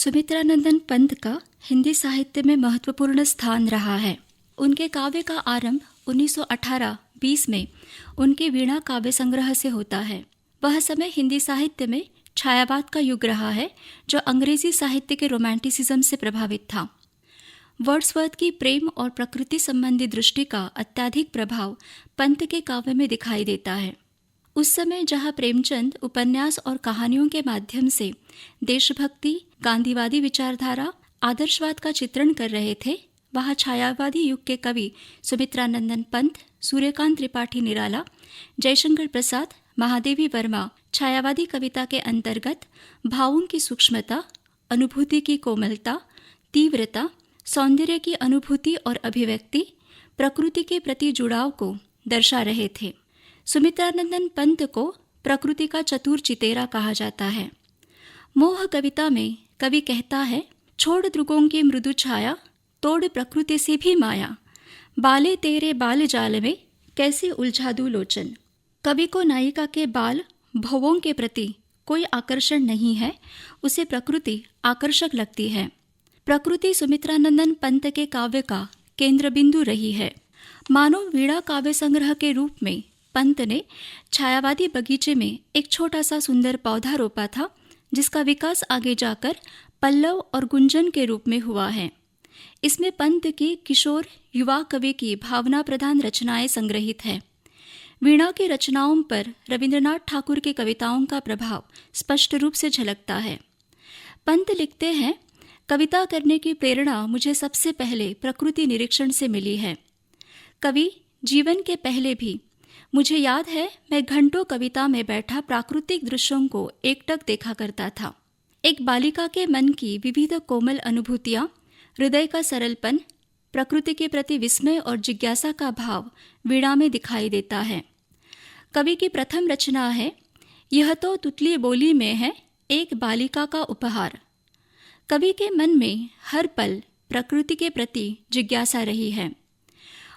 सुमित्रानंदन पंत का हिंदी साहित्य में महत्वपूर्ण स्थान रहा है। उनके काव्य का आरंभ 1918-20 में उनके वीणा काव्य संग्रह से होता है। वह समय हिंदी साहित्य में छायावाद का युग रहा है, जो अंग्रेजी साहित्य के रोमांटिसिज्म से प्रभावित था। वर्ड्सवर्थ की प्रेम और प्रकृति संबंधी दृष्टि का अत्यधिक प्रभाव पंत के काव्य में दिखाई देता है। उस समय जहाँ प्रेमचंद उपन्यास और कहानियों के माध्यम से देशभक्ति, गांधीवादी विचारधारा, आदर्शवाद का चित्रण कर रहे थे, वहाँ छायावादी युग के कवि सुमित्रानंदन पंत, सूर्यकांत त्रिपाठी निराला, जयशंकर प्रसाद, महादेवी वर्मा छायावादी कविता के अंतर्गत भावों की सूक्ष्मता, अनुभूति की कोमलता, तीव्रता, सौंदर्य की अनुभूति और अभिव्यक्ति, प्रकृति के प्रति जुड़ाव को दर्शा रहे थे। सुमित्रानंदन पंत को प्रकृति का चतुर चितेरा कहा जाता है। मोह कविता में कवि कहता है, छोड़ दृगों की मृदु छाया, तोड़ प्रकृति से भी माया, बाले तेरे बाल जाल में कैसे उलझा दूं लोचन। कवि को नायिका के बाल भवों के प्रति कोई आकर्षण नहीं है, उसे प्रकृति आकर्षक लगती है। प्रकृति सुमित्रानंदन पंत के काव्य का केंद्र बिंदु रही है। मानो वीणा काव्य संग्रह के रूप में पंत ने छायावादी बगीचे में एक छोटा सा सुंदर पौधा रोपा था, जिसका विकास आगे जाकर पल्लव और गुंजन के रूप में हुआ है। इसमें पंत की किशोर युवा कवि की भावना प्रधान रचनाएं संग्रहित है। वीणा की रचनाओं पर रविंद्रनाथ ठाकुर की कविताओं का प्रभाव स्पष्ट रूप से झलकता है। पंत लिखते हैं, कविता करने की प्रेरणा मुझे सबसे पहले प्रकृति निरीक्षण से मिली है। कवि जीवन के पहले भी मुझे याद है, मैं घंटों कविता में बैठा प्राकृतिक दृश्यों को एकटक देखा करता था। एक बालिका के मन की विविध कोमल अनुभूतियाँ, हृदय का सरलपन, प्रकृति के प्रति विस्मय और जिज्ञासा का भाव वीणा में दिखाई देता है। कवि की प्रथम रचना है, यह तो तुतली बोली में है एक बालिका का उपहार। कवि के मन में हर पल प्रकृति के प्रति जिज्ञासा रही है।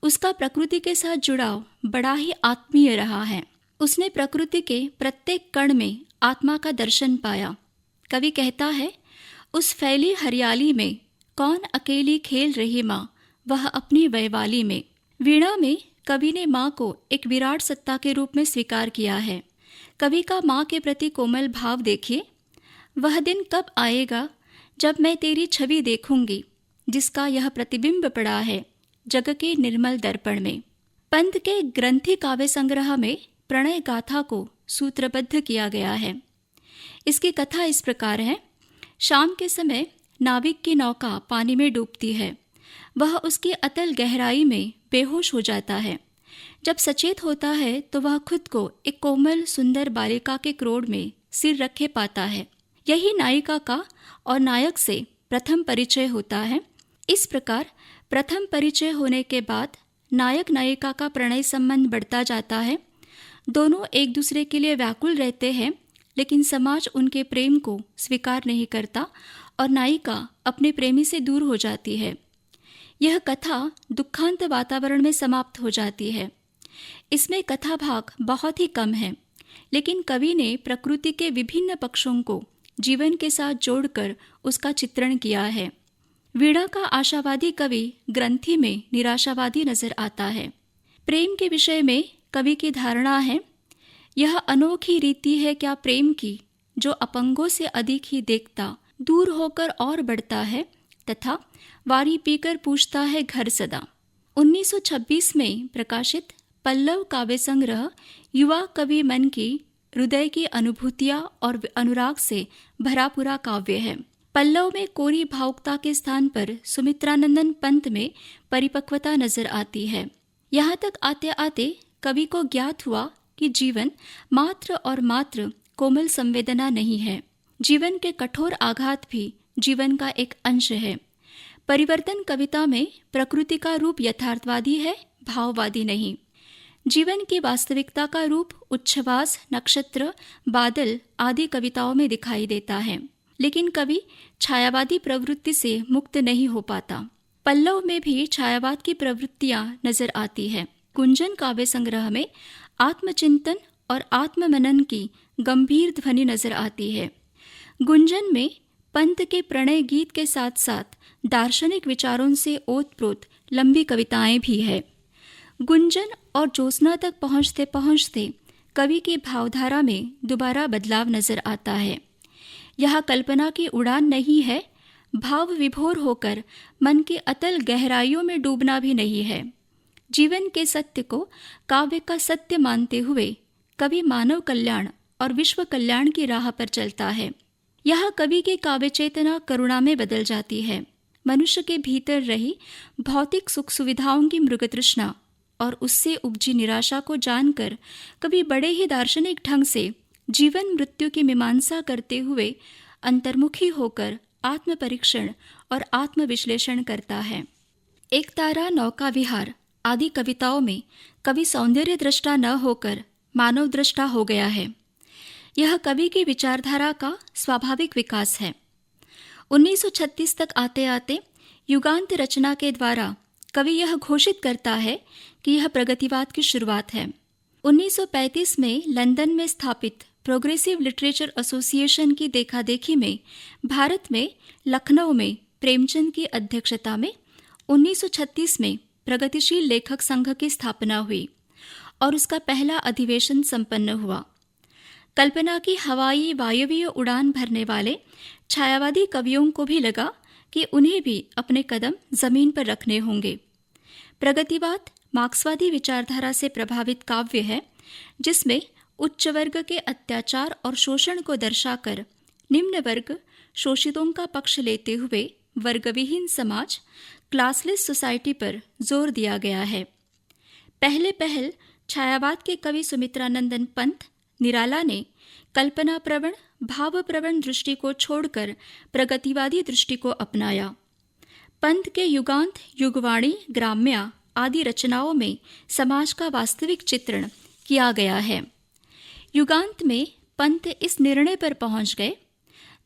उसका प्रकृति के साथ जुड़ाव बड़ा ही आत्मीय रहा है। उसने प्रकृति के प्रत्येक कण में आत्मा का दर्शन पाया। कवि कहता है, उस फैली हरियाली में कौन अकेली खेल रही माँ, वह अपनी वैवाली में। वीणा में कवि ने माँ को एक विराट सत्ता के रूप में स्वीकार किया है। कवि का माँ के प्रति कोमल भाव देखिए, वह दिन कब आएगा जब मैं तेरी छवि देखूंगी, जिसका यह प्रतिबिंब पड़ा है जग के निर्मल दर्पण में। पंत के ग्रंथि काव्य संग्रह में प्रणय गाथा को सूत्रबद्ध किया गया है। इसकी कथा इस प्रकार है, शाम के समय नाविक की नौका पानी में डूबती है। वह उसकी अतल गहराई में बेहोश हो जाता है। जब सचेत होता है तो वह खुद को एक कोमल सुंदर बालिका के क्रोड़ में सिर रखे पाता है। यही नायिका का और नायक से प्रथम परिचय होता है। इस प्रकार प्रथम परिचय होने के बाद नायक नायिका का प्रणय संबंध बढ़ता जाता है। दोनों एक दूसरे के लिए व्याकुल रहते हैं, लेकिन समाज उनके प्रेम को स्वीकार नहीं करता और नायिका अपने प्रेमी से दूर हो जाती है। यह कथा दुखांत वातावरण में समाप्त हो जाती है। इसमें कथा भाग बहुत ही कम है, लेकिन कवि ने प्रकृति के विभिन्न पक्षों को जीवन के साथ जोड़कर उसका चित्रण किया है। वीणा का आशावादी कवि ग्रंथि में निराशावादी नजर आता है। प्रेम के विषय में कवि की धारणा है, यह अनोखी रीति है क्या प्रेम की, जो अपंगों से अधिक ही देखता दूर होकर और बढ़ता है, तथा वारी पीकर पूछता है घर सदा। 1926 में प्रकाशित पल्लव काव्य संग्रह युवा कवि मन की हृदय की अनुभूतियां और अनुराग से भरा पूरा काव्य है। पल्लव में कोरी भावुकता के स्थान पर सुमित्रानंदन पंत में परिपक्वता नजर आती है। यहाँ तक आते आते कवि को ज्ञात हुआ कि जीवन मात्र और मात्र कोमल संवेदना नहीं है। जीवन के कठोर आघात भी जीवन का एक अंश है। परिवर्तन कविता में प्रकृति का रूप यथार्थवादी है, भाववादी नहीं। जीवन की वास्तविकता का रूप उच्छ्वास, नक्षत्र, बादल आदि कविताओं में दिखाई देता है, लेकिन कवि छायावादी प्रवृत्ति से मुक्त नहीं हो पाता। पल्लव में भी छायावाद की प्रवृत्तियां नजर आती है। गुंजन काव्य संग्रह में आत्मचिंतन और आत्ममनन की गंभीर ध्वनि नजर आती है। गुंजन में पंत के प्रणय गीत के साथ साथ दार्शनिक विचारों से ओतप्रोत लंबी कविताएं भी है। गुंजन और ज्योत्सना तक पहुंचते पहुंचते कवि की भावधारा में दोबारा बदलाव नजर आता है। यह कल्पना की उड़ान नहीं है, भाव विभोर होकर मन की अतल गहराइयों में डूबना भी नहीं है। जीवन के सत्य को काव्य का सत्य मानते हुए कवि मानव कल्याण और विश्व कल्याण की राह पर चलता है। यह कवि की काव्य चेतना करुणा में बदल जाती है। मनुष्य के भीतर रही भौतिक सुख सुविधाओं की मृग तृष्णा और उससे उपजी निराशा को जानकर कवि बड़े ही दार्शनिक ढंग से जीवन मृत्यु की मीमांसा करते हुए अंतर्मुखी होकर आत्म परीक्षण और आत्मविश्लेषण करता है। एक तारा, नौका विहार आदि कविताओं में कवि सौंदर्य दृष्टा न होकर मानव दृष्टा हो गया है। यह कवि की विचारधारा का स्वाभाविक विकास है। 1936 तक आते आते युगांत रचना के द्वारा कवि यह घोषित करता है कि यह प्रगतिवाद की शुरुआत है। 1935 में लंदन में स्थापित प्रोग्रेसिव लिटरेचर एसोसिएशन की देखादेखी में भारत में लखनऊ में प्रेमचंद की अध्यक्षता में 1936 में प्रगतिशील लेखक संघ की स्थापना हुई और उसका पहला अधिवेशन संपन्न हुआ। कल्पना की हवाई वायवीय उड़ान भरने वाले छायावादी कवियों को भी लगा कि उन्हें भी अपने कदम जमीन पर रखने होंगे। प्रगतिवाद मार्क्सवादी विचारधारा से प्रभावित काव्य है, जिसमें उच्च वर्ग के अत्याचार और शोषण को दर्शाकर निम्न वर्ग शोषितों का पक्ष लेते हुए वर्गविहीन समाज क्लासलेस सोसाइटी पर जोर दिया गया है। पहल छायावाद के कवि सुमित्रानंदन पंत निराला ने कल्पना प्रवण भाव प्रवण दृष्टि को छोड़कर प्रगतिवादी दृष्टि को अपनाया। पंत के युगांत, युगवाणी, ग्राम्या आदि रचनाओं में समाज का वास्तविक चित्रण किया गया है। युगांत में पंत इस निर्णय पर पहुंच गए,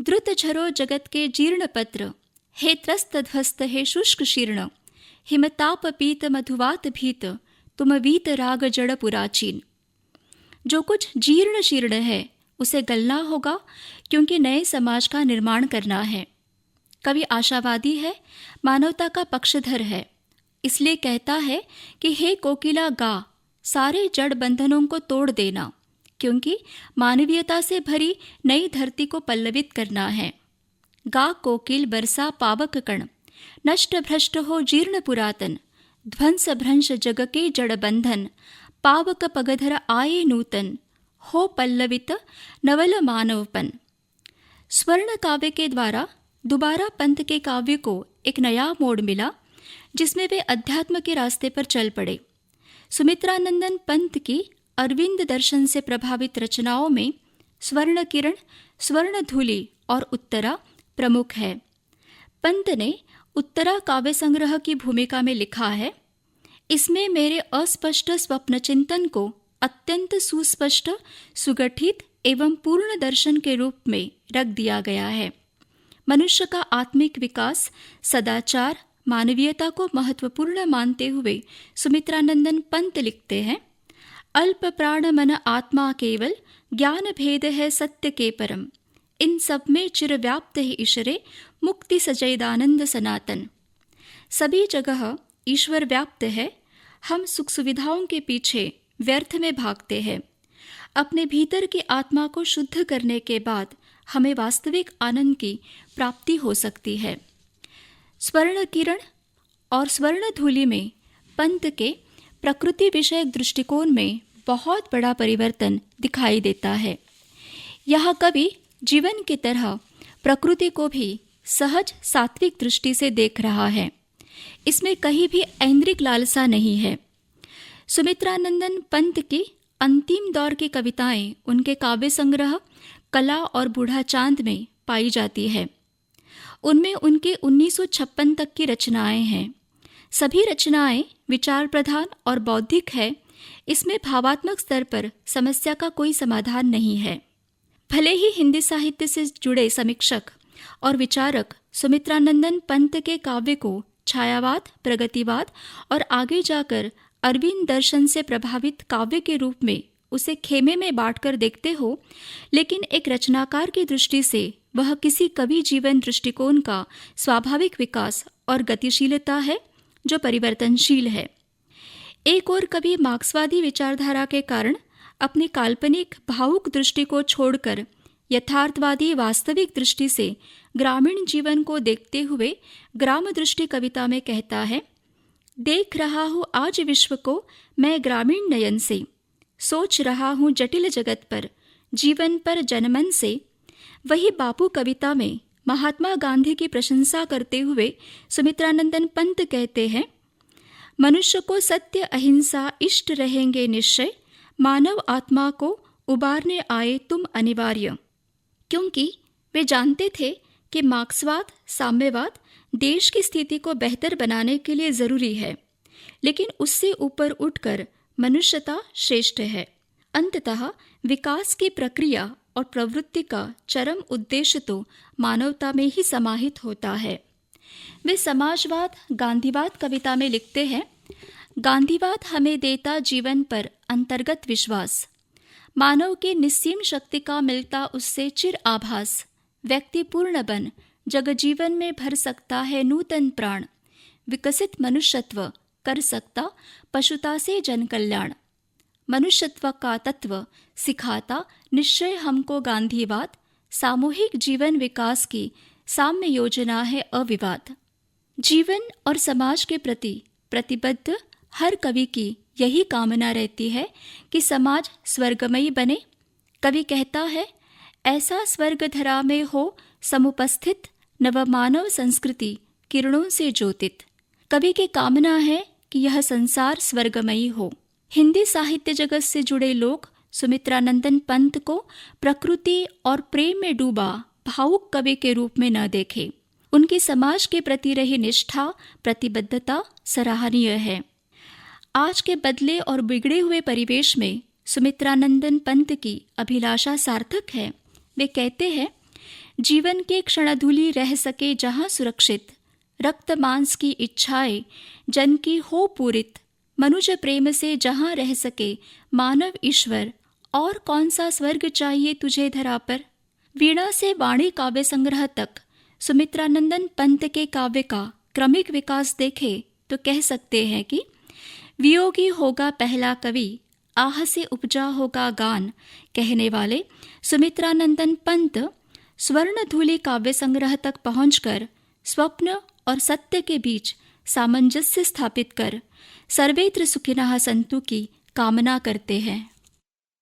द्रुत झरो जगत के जीर्ण पत्र, हे त्रस्त ध्वस्त हे शुष्क शीर्ण, हिमताप पीत मधुवात भीत, तुम वीत राग जड़ पुराचीन। जो कुछ जीर्ण शीर्ण है उसे गलना होगा, क्योंकि नए समाज का निर्माण करना है। कवि आशावादी है, मानवता का पक्षधर है, इसलिए कहता है कि हे कोकिला गा, सारे जड़ बंधनों को तोड़ देना, क्योंकि मानवीयता से भरी नई धरती को पल्लवित करना है। गा कोकिल बरसा पावक कण, नष्ट भ्रष्ट हो जीर्ण पुरातन, ध्वंस भ्रंश जग के जड़ बंधन, पावक पगधर आए नूतन, हो पल्लवित नवल मानवपन। स्वर्ण काव्य के द्वारा दोबारा पंत के काव्य को एक नया मोड़ मिला, जिसमें वे अध्यात्म के रास्ते पर चल पड़े। सुमित्रानंदन पंत की अरविंद दर्शन से प्रभावित रचनाओं में स्वर्ण किरण, स्वर्ण धूलि और उत्तरा प्रमुख है। पंत ने उत्तरा काव्य संग्रह की भूमिका में लिखा है, इसमें मेरे अस्पष्ट स्वप्न चिंतन को अत्यंत सुस्पष्ट, सुगठित एवं पूर्ण दर्शन के रूप में रख दिया गया है। मनुष्य का आत्मिक विकास, सदाचार, मानवीयता को महत्वपूर्ण मानते हुए सुमित्रानंदन पंत लिखते हैं, अल्प प्राण मन आत्मा केवल, ज्ञान भेद है सत्य के परम, इन सब में चिर व्याप्त है ईश्वरे, मुक्ति सजैदानंद सनातन। सभी जगह ईश्वर व्याप्त है, हम सुख सुविधाओं के पीछे व्यर्थ में भागते हैं। अपने भीतर की आत्मा को शुद्ध करने के बाद हमें वास्तविक आनंद की प्राप्ति हो सकती है। स्वर्ण किरण और स्वर्ण धूलि में पंत के प्रकृति विषयक दृष्टिकोण में बहुत बड़ा परिवर्तन दिखाई देता है। यह कवि जीवन की तरह प्रकृति को भी सहज सात्विक दृष्टि से देख रहा है। इसमें कहीं भी ऐन्द्रिक लालसा नहीं है। सुमित्रानंदन पंत की अंतिम दौर की कविताएं उनके काव्य संग्रह कला और बूढ़ा चांद में पाई जाती है। उनमें उनके 1956 तक की रचनाएं हैं। सभी रचनाएं विचार प्रधान और बौद्धिक है। इसमें भावात्मक स्तर पर समस्या का कोई समाधान नहीं है। भले ही हिंदी साहित्य से जुड़े समीक्षक और विचारक सुमित्रानंदन पंत के काव्य को छायावाद, प्रगतिवाद और आगे जाकर अरविंद दर्शन से प्रभावित काव्य के रूप में उसे खेमे में बांटकर देखते हो, लेकिन एक रचनाकार की दृष्टि से वह किसी कवि जीवन दृष्टिकोण का स्वाभाविक विकास और गतिशीलता है जो परिवर्तनशील है। एक और कवि मार्क्सवादी विचारधारा के कारण अपनी काल्पनिक भावुक दृष्टि को छोड़कर यथार्थवादी वास्तविक दृष्टि से ग्रामीण जीवन को देखते हुए ग्राम दृष्टि कविता में कहता है, देख रहा हूँ आज विश्व को मैं ग्रामीण नयन से, सोच रहा हूँ जटिल जगत पर, जीवन पर जनमन से। वही बापू कविता में महात्मा गांधी की प्रशंसा करते हुए सुमित्रानंदन पंत कहते हैं, मनुष्य को सत्य अहिंसा इष्ट रहेंगे निश्चय, मानव आत्मा को उबारने आए तुम अनिवार्य। क्योंकि वे जानते थे कि मार्क्सवाद साम्यवाद देश की स्थिति को बेहतर बनाने के लिए जरूरी है, लेकिन उससे ऊपर उठकर मनुष्यता श्रेष्ठ है। अंततः विकास की प्रक्रिया और प्रवृत्ति का चरम उद्देश्य तो मानवता में ही समाहित होता है। वे समाजवाद गांधीवाद कविता में लिखते हैं, गांधीवाद हमें देता जीवन पर अंतर्गत विश्वास, मानव के निस्सीम शक्ति का मिलता उससे चिर आभास, व्यक्ति पूर्ण बन जग जीवन में भर सकता है नूतन प्राण, विकसित मनुष्यत्व कर सकता पशुता से जन कल्याण, मनुष्यत्व का तत्व सिखाता निश्चय हमको गांधीवाद, सामूहिक जीवन विकास की साम्य योजना है अविवाद। जीवन और समाज के प्रति प्रतिबद्ध हर कवि की यही कामना रहती है कि समाज स्वर्गमयी बने। कवि कहता है, ऐसा स्वर्ग धरा में हो समुपस्थित, नवमानव संस्कृति किरणों से ज्योतित। कवि की कामना है कि यह संसार स्वर्गमयी हो। हिंदी साहित्य जगत से जुड़े लोग सुमित्रानंदन पंत को प्रकृति और प्रेम में डूबा भावुक कवि के रूप में न देखें। उनकी समाज के प्रति रही निष्ठा प्रतिबद्धता सराहनीय है। आज के बदले और बिगड़े हुए परिवेश में सुमित्रानंदन पंत की अभिलाषा सार्थक है। वे कहते हैं, जीवन के क्षणधूलि रह सके जहाँ सुरक्षित, रक्त मांस की इच्छाएं जन की हो पूरित, मनुज प्रेम से जहाँ रह सके मानव ईश्वर, और कौन सा स्वर्ग चाहिए तुझे धरा पर। वीणा से वाणी काव्य संग्रह तक सुमित्रानंदन पंत के काव्य का क्रमिक विकास देखे तो कह सकते हैं कि वियोगी होगा पहला कवि, आह से उपजा होगा गान कहने वाले सुमित्रानंदन पंत स्वर्णधूलि काव्य संग्रह तक पहुंचकर स्वप्न और सत्य के बीच सामंजस्य स्थापित कर सर्वेत्र सुखिनः सन्तु की कामना करते हैं।